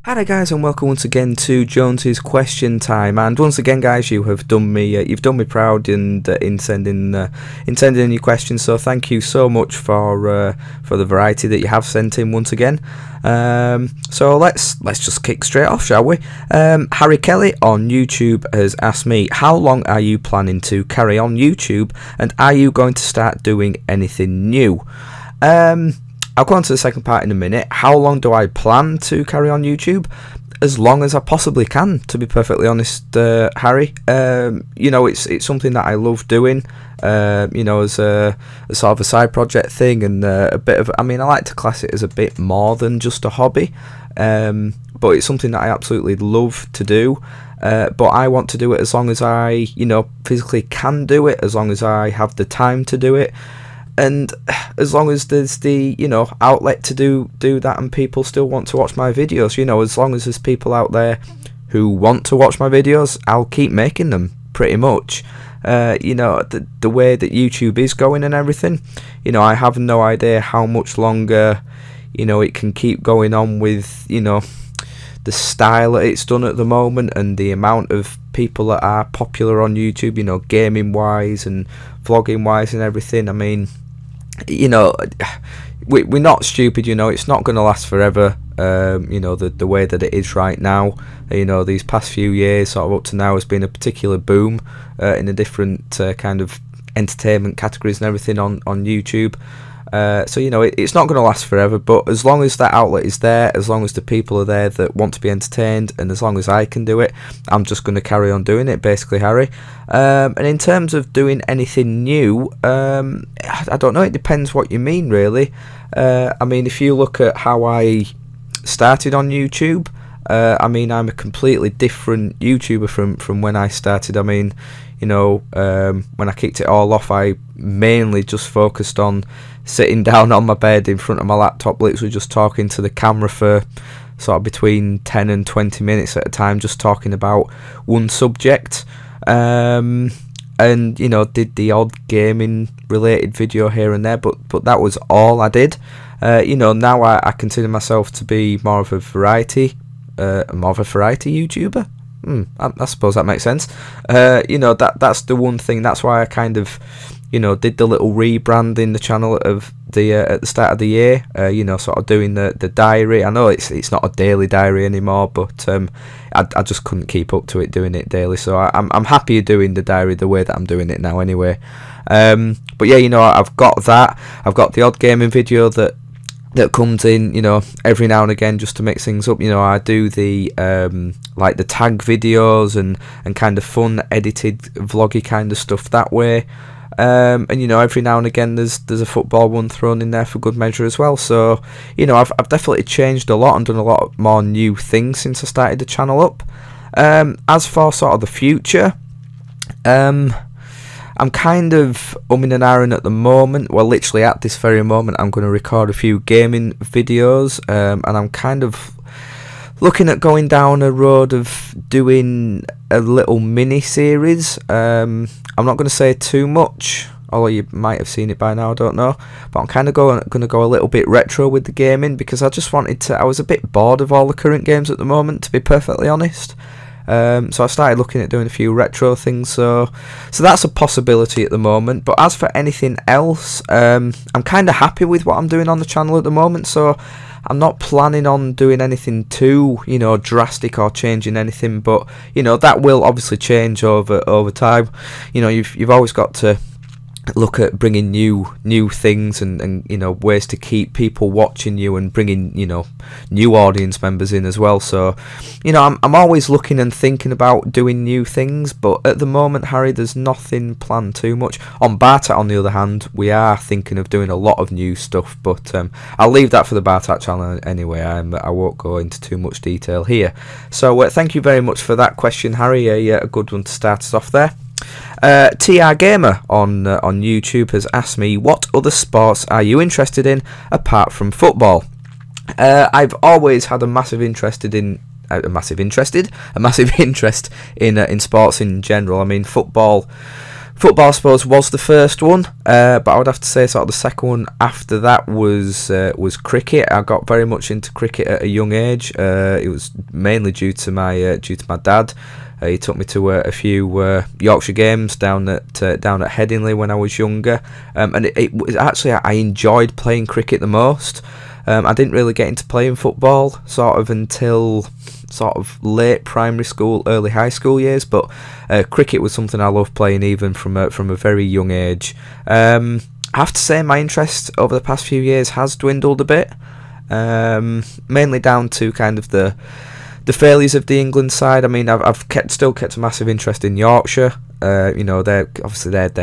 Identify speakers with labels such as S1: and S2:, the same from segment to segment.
S1: Hi there guys, and welcome once again to Jonesy's question time. And once again guys, you have done me proud in sending in your questions, so thank you so much for the variety that you have sent in once again. So let's just kick straight off, shall we? Harry Kelly on YouTube has asked me, how long are you planning to carry on YouTube, and are you going to start doing anything new? I'll go on to the second part in a minute. How long do I plan to carry on YouTube? As long as I possibly can, to be perfectly honest, Harry. You know, it's something that I love doing. You know, as a sort of a side project thing, and a bit of. I mean, I like to class it as a bit more than just a hobby. But it's something that I absolutely love to do. But I want to do it as long as I, you know, physically can do it. As long as I have the time to do it. And as long as there's the, you know, outlet to do that, and people still want to watch my videos, you know, as long as there's people out there who want to watch my videos, I'll keep making them, pretty much. You know, the way that YouTube is going and everything, you know, I have no idea how much longer, you know, it can keep going on with, you know, the style that it's done at the moment, and the amount of people that are popular on YouTube, you know, gaming wise and vlogging wise and everything. I mean, you know, we're not stupid, you know, it's not going to last forever. You know, the way that it is right now, you know, these past few years sort of up to now has been a particular boom in the different kind of entertainment categories and everything on YouTube. So, you know, it's not going to last forever, but as long as that outlet is there, as long as the people are there that want to be entertained, and as long as I can do it, I'm just going to carry on doing it, basically, Harry. And in terms of doing anything new, I don't know, it depends what you mean, really. I mean, if you look at how I started on YouTube, I mean, I'm a completely different YouTuber from when I started. I mean, you know, when I kicked it all off, I mainly just focused on sitting down on my bed in front of my laptop, literally just talking to the camera for sort of between 10 and 20 minutes at a time, just talking about one subject. And, you know, did the odd gaming related video here and there, but that was all I did. You know, now I consider myself to be more of a variety YouTuber. I suppose that makes sense. You know, that's the one thing. That's why I kind of, you know, did the little rebrand in the channel of the at the start of the year. You know, sort of doing the diary. I know it's not a daily diary anymore, but I just couldn't keep up to it doing it daily. So I'm happier doing the diary the way that I'm doing it now, anyway. But yeah, you know, I've got that. I've got the odd gaming video that comes in, you know, every now and again, just to mix things up. You know, I do the like the tag videos and kind of fun edited vloggy kind of stuff that way. And you know, every now and again there's a football one thrown in there for good measure as well. So, you know, I've definitely changed a lot and done a lot more new things since I started the channel up. As for sort of the future, I'm kind of umming and ahhing at the moment. Well, literally at this very moment, I'm going to record a few gaming videos, and I'm kind of looking at going down a road of doing a little mini series. I'm not going to say too much, although you might have seen it by now, I don't know. But I'm kind of going to go a little bit retro with the gaming, because I just wanted to. I was a bit bored of all the current games at the moment, to be perfectly honest. So I started looking at doing a few retro things, so that's a possibility at the moment. But as for anything else, I'm kind of happy with what I'm doing on the channel at the moment, so I'm not planning on doing anything too, you know, drastic or changing anything. But, you know, that will obviously change over time. You know, you've always got to look at bringing new things and you know, ways to keep people watching you, and bringing, you know, new audience members in as well. So, you know, I'm always looking and thinking about doing new things, but at the moment, Harry, there's nothing planned too much. On Bartat, on the other hand, we are thinking of doing a lot of new stuff, but I'll leave that for the Bartat channel anyway. I won't go into too much detail here. So thank you very much for that question, Harry. A good one to start us off there. TR Gamer on YouTube has asked me, what other sports are you interested in apart from football? I've always had a massive interest in sports in general. I mean, football Football, I suppose, was the first one, but I would have to say sort of the second one after that was cricket. I got very much into cricket at a young age. It was mainly due to my dad. He took me to a few Yorkshire games down at Headingley when I was younger, and it was actually, I enjoyed playing cricket the most. I didn't really get into playing football sort of until sort of late primary school, early high school years, but cricket was something I loved playing even from a very young age. I have to say my interest over the past few years has dwindled a bit, mainly down to kind of the failures of the England side. I mean, I've still kept a massive interest in Yorkshire. You know, they're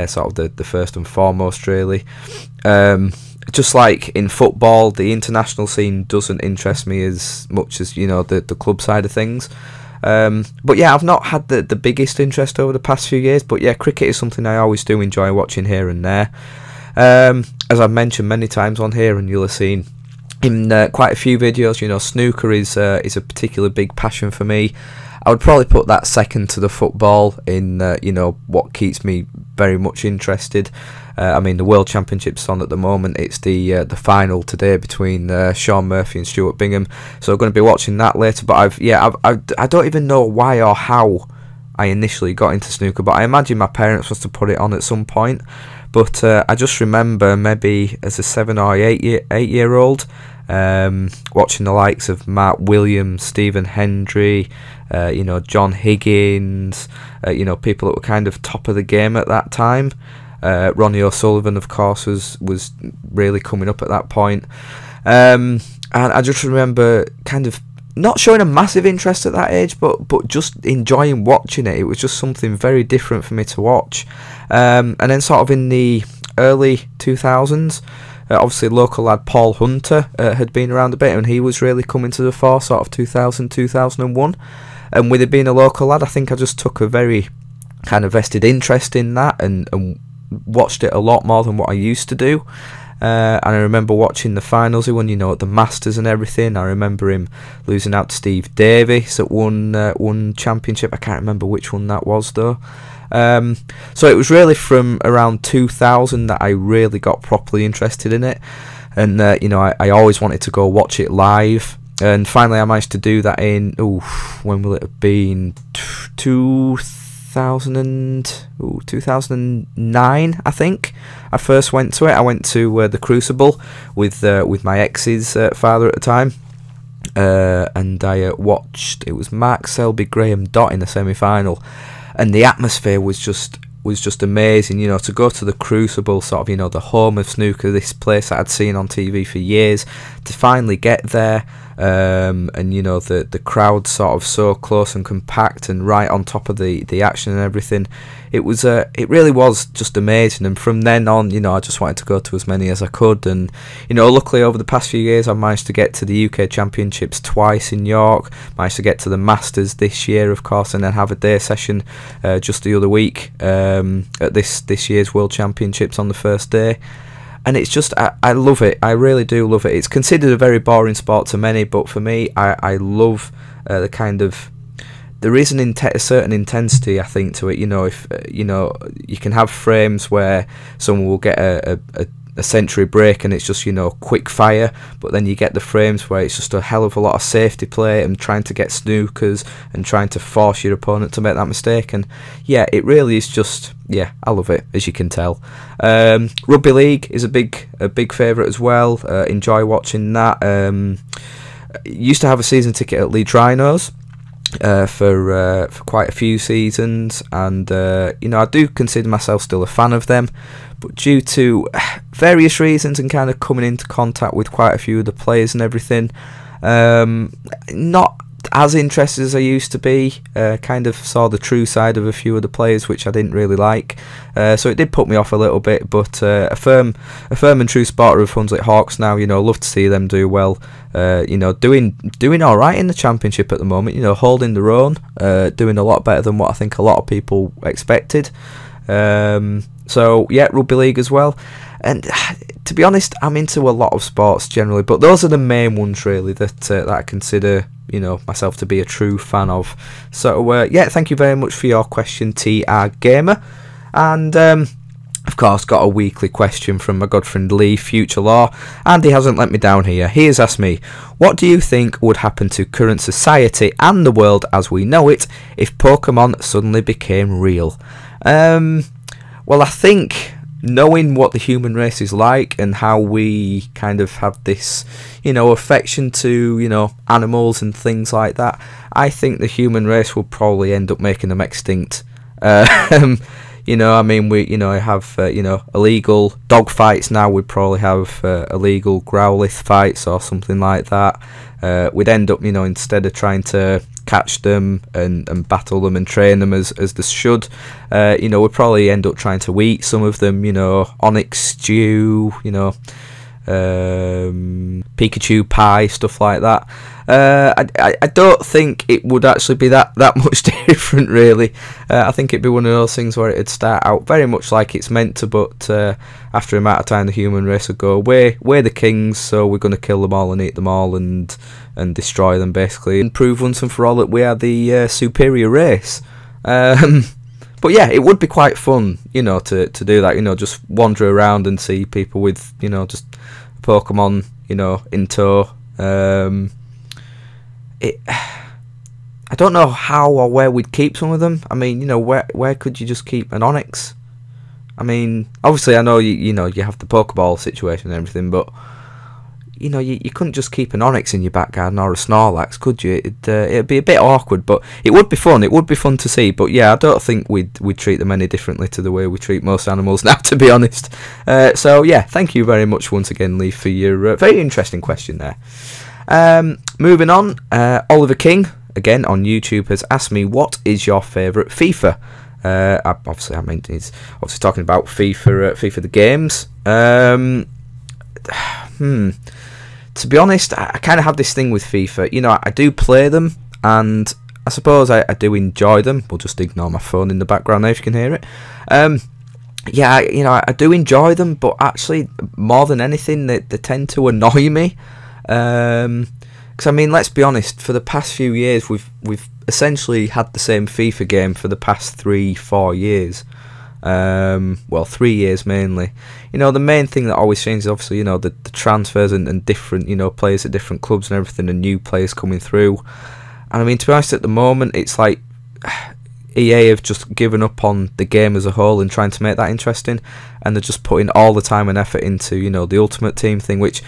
S1: sort of the first and foremost, really. Just like in football, the international scene doesn't interest me as much as, you know, the club side of things. But yeah, I've not had the biggest interest over the past few years. But yeah, cricket is something I always do enjoy watching here and there. As I've mentioned many times on here, and you'll have seen in quite a few videos, you know, snooker is a particular big passion for me. I would probably put that second to the football in, you know, what keeps me very much interested. I mean, the World Championship's on at the moment. It's the final today between Shaun Murphy and Stuart Bingham. So I'm going to be watching that later. But I don't even know why or how I initially got into snooker. But I imagine my parents must have put it on at some point. But I just remember maybe as a 7 or 8-year-old watching the likes of Mark Williams, Stephen Hendry, you know, John Higgins, you know, people that were kind of top of the game at that time. Ronnie O'Sullivan, of course, was really coming up at that point. And I just remember kind of not showing a massive interest at that age, but just enjoying watching it. It was just something very different for me to watch. And then sort of in the early 2000s, obviously local lad Paul Hunter had been around a bit, and he was really coming to the fore, sort of 2000, 2001. And with it being a local lad, I think I just took a very kind of vested interest in that and watched it a lot more than what I used to do. And I remember watching the finals. He won, you know, at the Masters and everything. I remember him losing out to Steve Davis at one championship. I can't remember which one that was though. So it was really from around 2000 that I really got properly interested in it. And you know, I always wanted to go watch it live. And finally I managed to do that in, when will it have been? 2009, I think. I first went to it. I went to the Crucible with my ex's father at the time, and I watched. It was Mark Selby, Graham Dott in the semi-final, and the atmosphere was just amazing. You know, to go to the Crucible, sort of, you know, the home of snooker, this place that I'd seen on TV for years, to finally get there. And you know, the crowd sort of so close and compact and right on top of the action and everything. It really was just amazing. And from then on, you know, I just wanted to go to as many as I could. And you know, luckily over the past few years, I managed to get to the UK Championships twice in York. Managed to get to the Masters this year, of course, and then have a day session just the other week at this year's World Championships on the first day. And it's just, I love it. I really do love it. It's considered a very boring sport to many, but for me, I love the kind of, there is a certain intensity, I think, to it. You know, if you know, you can have frames where someone will get a century break and it's just, you know, quick fire, but then you get the frames where it's just a hell of a lot of safety play and trying to get snookers and trying to force your opponent to make that mistake. And yeah, it really is just, yeah, I love it, as you can tell. Rugby league is a big favourite as well. Enjoy watching that. Used to have a season ticket at Leeds Rhinos for quite a few seasons, and you know, I do consider myself still a fan of them, but due to various reasons and kind of coming into contact with quite a few of the players and everything, not as interested as I used to be. Kind of saw the true side of a few of the players, which I didn't really like, so it did put me off a little bit. But a firm and true supporter of Hunslet Hawks now. You know, love to see them do well. You know, doing all right in the championship at the moment. You know, holding their own, doing a lot better than what I think a lot of people expected. So yeah, rugby league as well. And to be honest, I'm into a lot of sports generally, but those are the main ones really that I consider, you know, myself to be a true fan of. So yeah, thank you very much for your question, TR Gamer. And of course, got a weekly question from my good friend Lee, Future Law, and he hasn't let me down here. He has asked me, what do you think would happen to current society and the world as we know it if Pokemon suddenly became real? Well, I think knowing what the human race is like and how we kind of have this, affection to, animals and things like that, I think the human race will probably end up making them extinct. We have illegal dog fights now. We'd probably have illegal Growlithe fights or something like that. We'd end up, instead of trying to catch them and battle them and train them as they should, we'd probably end up trying to eat some of them. Onyx stew, Pikachu pie, stuff like that. I don't think it would actually be that much different, really. I think it'd be one of those things where it'd start out very much like it's meant to, but after a amount of time the human race would go, we're the kings, so we're going to kill them all and eat them all and destroy them, basically, and prove once and for all that we are the superior race. But yeah, it would be quite fun, to do that, just wander around and see people with, just Pokemon, in tow. I don't know how or where we'd keep some of them. I mean, where could you just keep an Onyx? I mean, obviously I know you have the Pokeball situation and everything, but you couldn't just keep an Onyx in your back garden or a Snorlax, could you? It'd be a bit awkward, but it would be fun. It would be fun to see. But yeah, I don't think we'd treat them any differently to the way we treat most animals now, to be honest. So yeah, thank you very much once again, Lee, for your very interesting question there. Moving on, Oliver King again on YouTube has asked me, what is your favourite FIFA? He's obviously talking about FIFA the games. To be honest, I kind of have this thing with FIFA. I do play them, and I suppose I do enjoy them. We'll just ignore my phone in the background now if you can hear it. I do enjoy them, but actually, more than anything, they tend to annoy me. Because I mean, let's be honest. For the past few years, we've essentially had the same FIFA game for the past 3-4 years. 3 years mainly. The main thing that always changes, obviously, the transfers and different, players at different clubs and everything, and new players coming through. And I mean, to be honest, at the moment, it's like EA have just given up on the game as a whole and trying to make that interesting, and they're just putting all the time and effort into, the Ultimate Team thing, which,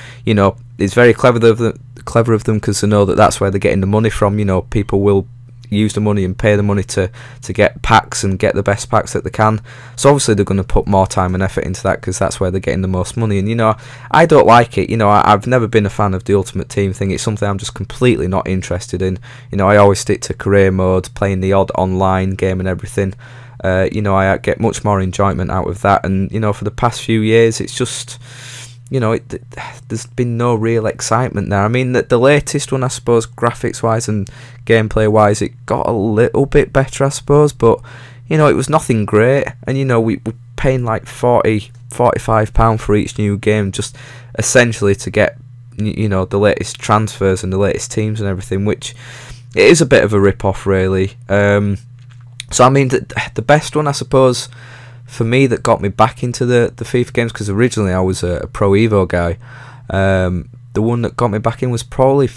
S1: is very clever of them, because they know that that's where they're getting the money from. People will use the money and pay the money to get packs and get the best packs that they can, so obviously they're going to put more time and effort into that, because that's where they're getting the most money. And I don't like it. I've never been a fan of the Ultimate Team thing. It's something I'm just completely not interested in. I always stick to career mode, playing the odd online game and everything. I get much more enjoyment out of that, and for the past few years it's just there's been no real excitement there. I mean, the latest one, I suppose, graphics wise and gameplay wise, it got a little bit better, I suppose, but it was nothing great. And we're paying like £45 for each new game, just essentially to get the latest transfers and the latest teams and everything, which it is a bit of a rip-off, really. So I mean, the best one, I suppose, for me, that got me back into the FIFA games, because originally I was a Pro Evo guy. The one that got me back in was probably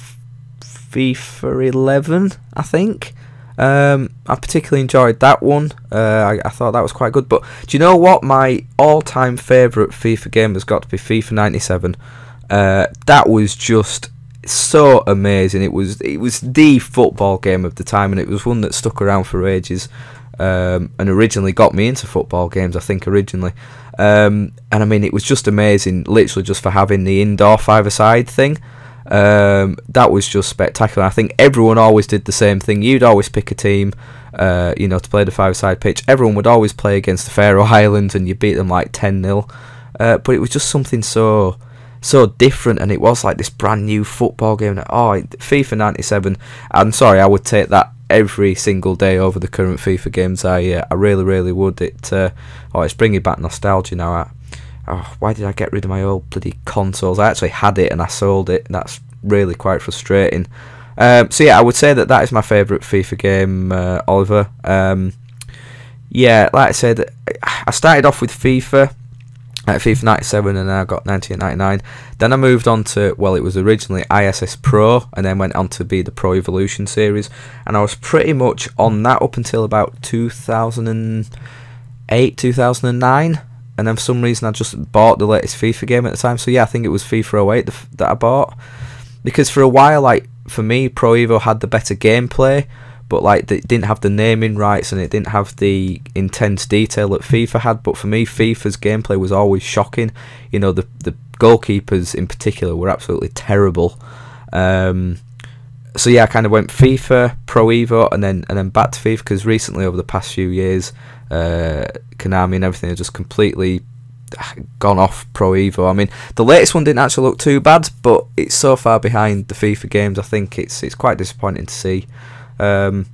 S1: FIFA 11, I think. I particularly enjoyed that one. I thought that was quite good. But do you know what? My all-time favourite FIFA game has got to be FIFA 97. That was just so amazing. It was the football game of the time, and it was one that stuck around for ages. And originally got me into football games, I think, originally. And I mean, it was just amazing, literally just for having the indoor five-a-side thing. That was just spectacular. I think everyone always did the same thing. You'd always pick a team, to play the five-a-side pitch. Everyone would always play against the Faroe Islands, and you beat them like 10-0. But it was just something so different, and it was like this brand new football game. FIFA 97. I'm sorry, I would take that every single day over the current FIFA games. I really would. It's bringing back nostalgia now. Why did I get rid of my old bloody consoles? I actually had it and I sold it, and that's really quite frustrating. So yeah, I would say that is my favourite FIFA game, Oliver. yeah, like I said, I started off with FIFA. FIFA 97, and then I got 1999. Then I moved on to, well, it was originally ISS Pro, and then went on to be the Pro Evolution series, and I was pretty much on that up until about 2008, 2009, and then for some reason I just bought the latest FIFA game at the time. So yeah, I think it was FIFA 08 that I bought, because for a while, like, for me, Pro Evo had the better gameplay, but like it didn't have the naming rights and it didn't have the intense detail that FIFA had. But for me, FIFA's gameplay was always shocking. You know, the goalkeepers in particular were absolutely terrible. So yeah, I kind of went FIFA, Pro Evo, and then back to FIFA, because recently, over the past few years, Konami and everything have just completely gone off Pro Evo. I mean, the latest one didn't actually look too bad, but it's so far behind the FIFA games. I think it's quite disappointing to see. So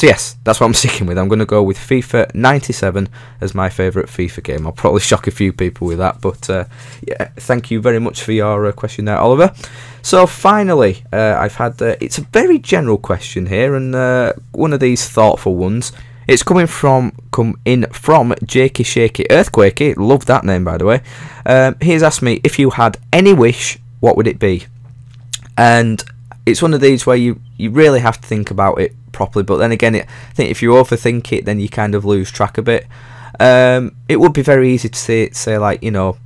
S1: yes, that's what I'm sticking with. I'm going to go with FIFA 97 as my favourite FIFA game. I'll probably shock a few people with that, but yeah, thank you very much for your question there, Oliver. So finally, I've had it's a very general question here, and one of these thoughtful ones. It's come in from Jakey Shaky Earthquakey. Love that name, by the way. He has asked me, if you had any wish, what would it be? And it's one of these where you really have to think about it properly, but then again, I think if you overthink it, then you kind of lose track a bit. It would be very easy to say like, you know,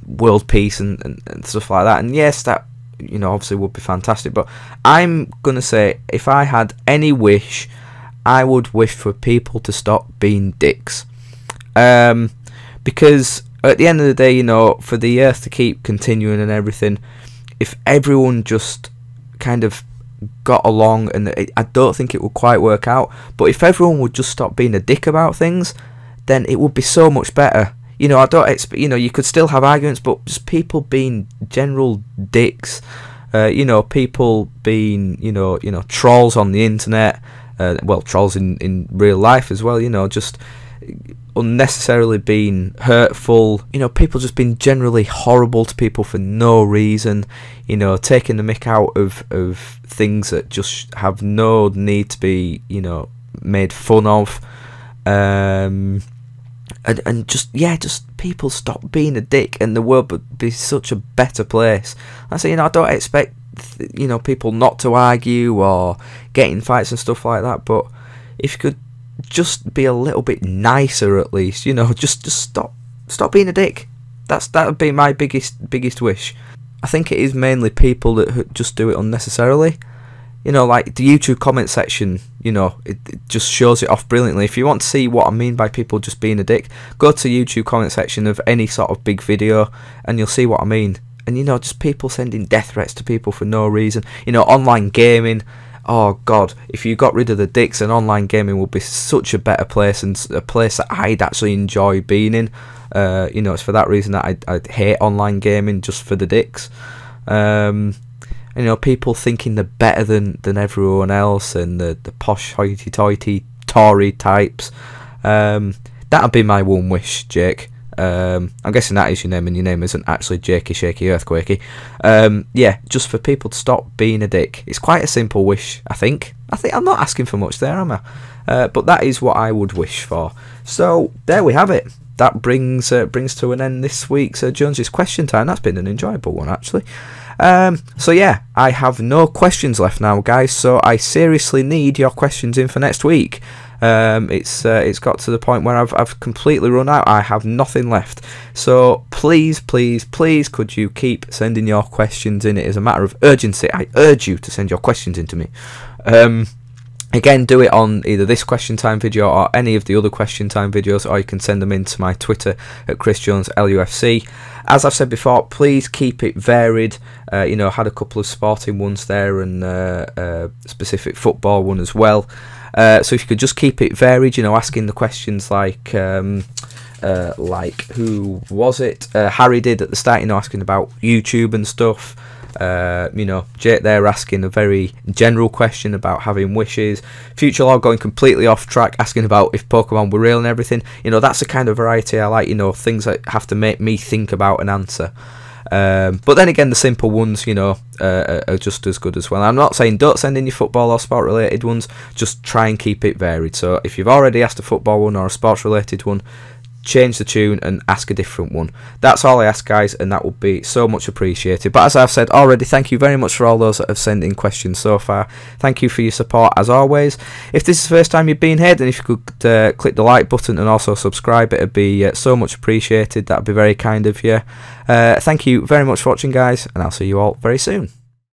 S1: world peace and stuff like that, and yes, that, you know, obviously would be fantastic, but I'm gonna say, if I had any wish, I would wish for people to stop being dicks, because at the end of the day, you know, for the earth to keep continuing and everything, if everyone just kind of got along, and I don't think it would quite work out, but if everyone would just stop being a dick about things, then it would be so much better. You know, I don't expect, you know, you could still have arguments, but just people being general dicks, you know, people being, you know, trolls on the internet, well, trolls in real life as well, you know, just unnecessarily being hurtful, you know, people just being generally horrible to people for no reason, you know, taking the mick out of things that just have no need to be, you know, made fun of, and just, yeah, just people stop being a dick, and the world would be such a better place. I say, you know, I don't expect, you know, people not to argue or get in fights and stuff like that, but if you could just be a little bit nicer, at least, you know, just stop being a dick. That would be my biggest wish. I think it is mainly people that just do it unnecessarily. You know, like the YouTube comment section, you know, it just shows it off brilliantly. If you want to see what I mean by people just being a dick, go to YouTube comment section of any sort of big video, and you'll see what I mean. And, you know, just people sending death threats to people for no reason. You know, online gaming. Oh God, if you got rid of the dicks, then online gaming would be such a better place, and a place that I'd actually enjoy being in. You know, it's for that reason that I hate online gaming, just for the dicks. You know, people thinking they're better than everyone else, and the posh hoity-toity Tory types. That'd be my one wish, Jake. I'm guessing that is your name, and your name isn't actually Jakey Shaky Earthquakey. Yeah, just for people to stop being a dick. It's quite a simple wish, I think. I'm not asking for much there, am I? But that is what I would wish for. So there we have it. That brings to an end this week's Jonesy's question time. That's been an enjoyable one, actually. So yeah, I have no questions left now, guys. So I seriously need your questions in for next week. It's got to the point where I've completely run out. I have nothing left. So please, could you keep sending your questions in? It is a matter of urgency. I urge you to send your questions in to me. Again, do it on either this question time video or any of the other question time videos, or you can send them into my Twitter at ChrisJonesLUFC. As I've said before, please keep it varied. You know, I had a couple of sporting ones there, and a specific football one as well. So if you could just keep it varied, you know, asking the questions like who was it? Harry did at the start, you know, asking about YouTube and stuff. You know, Jake there asking a very general question about having wishes. Future Lord going completely off track, asking about if Pokemon were real and everything. You know, that's the kind of variety I like, you know, things that have to make me think about an answer. But then again, the simple ones, you know, are just as good as well. I'm not saying don't send in your football or sport related ones, just try and keep it varied. So if you've already asked a football one or a sports related one, change the tune and ask a different one. That's all I ask, guys, and that would be so much appreciated. But as I've said already, thank you very much for all those that have sent in questions so far. Thank you for your support as always. If this is the first time you've been here, then if you could click the like button and also subscribe, it would be so much appreciated. That would be very kind of you. Thank you very much for watching, guys, and I'll see you all very soon.